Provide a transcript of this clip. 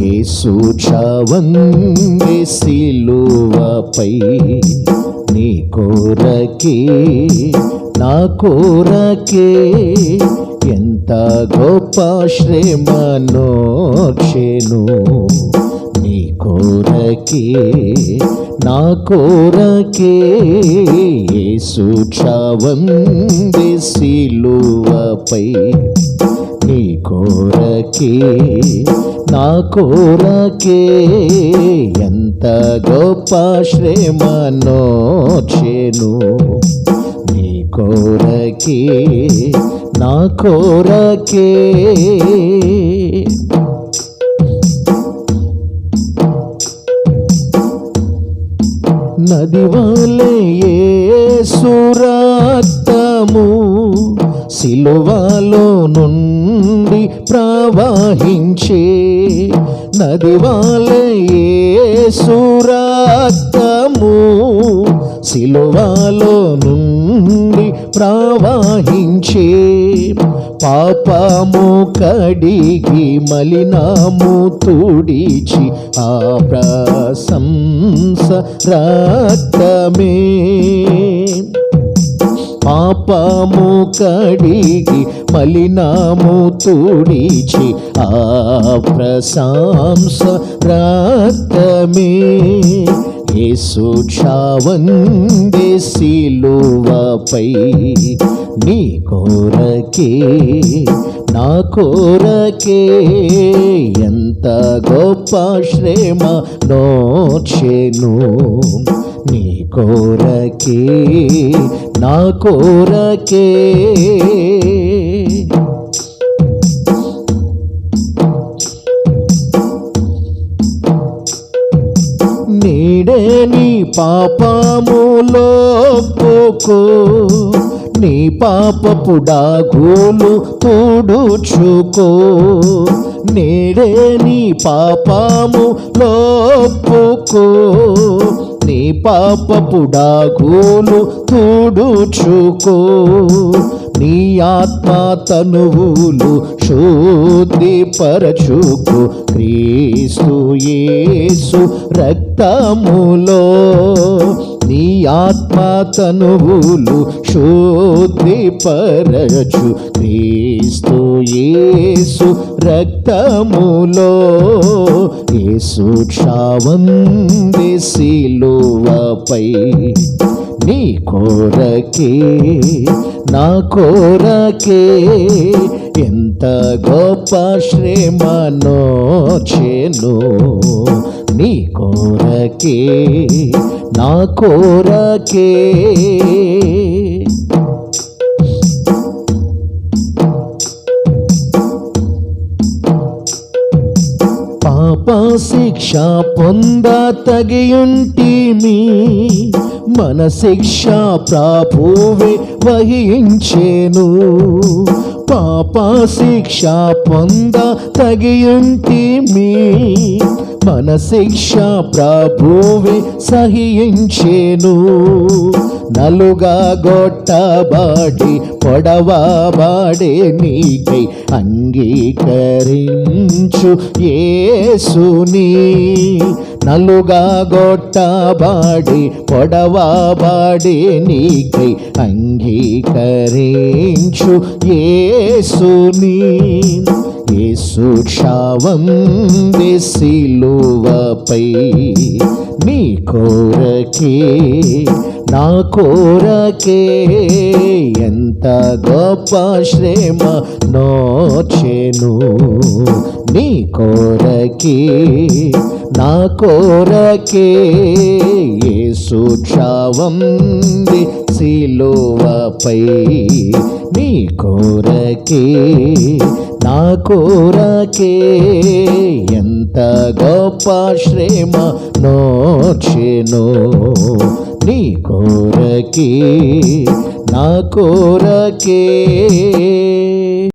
యేసు చావంది సిలువపై నీ కోరకే నా కోరకే ఎంత గొప్ప శ్రమనోర్చెను నీ కోరకే నా కోరకే యేసు చావంది సిలువపై నీ కోరకే నా కోరకే ఎంత గొప్ప శ్రమనోర్చెను నీ కోరకే నా కోరకే నది వలె యేసు రక్తము సిలువలో నుండి ప్రవహించే నది వలె యేసు రక్తము సిలువలో నుండి ప్రవహించే పాపము కడిగి మలినము తుడిచి ఆ ప్రశంస రక్తమే పాపము కడిగి మలినము తుడిచి ఆ ప్రశంస రక్తమే యేసు చావంది సిలువపై నీ కోరకే నా కోరకే ఎంత గొప్ప శ్రమనోర్చెను నీ కోరకే నా కోరకే నీడే నీ పాపములో పోకో నీ పాపపు డాగులు తుడుచుకో నేడే నీ పాపములో పోకో నీ పాపపు డాగులు తుడుచుకో నీ ఆత్మ తనువులు శుద్ధిపరచుకో క్రీస్తు యేసు రక్తములో నీ ఆత్మ తనువులు శుద్ధిపరచు క్రీస్తు యేసు రక్తములో యేసు చావంది సిలువపై నీ కోరకే నా కోరకే ఎంత గొప్ప శ్రమనోర్చెను నీ కోరకే నా కోరకే పాప శిక్ష పొంద తగియుంటిమి మన శిక్ష ప్రభువే వహించెను పాప శిక్ష పొంద తగియుంటిమి మన శిక్ష ప్రభువే సహించెను నలుగా గొట్టబాడి పొడవబాడే నీకై అంగీకరించు యేసుని నలుగా గొట్టబాడి పొడవబాడే నీకై అంగీకరించు యేసుని యేసు చావంది సిలువపై నీ కోరకే నా కోరకే ఎంత గొప్ప శ్రమనోర్చెను నీ కోరకే నా కోరకే యేసు చావంది సిలువపై నీ కోరకే నా కోరకే ఎంత గొప్ప శ్రమనోర్చెను నీ కోరకే నా కోరకే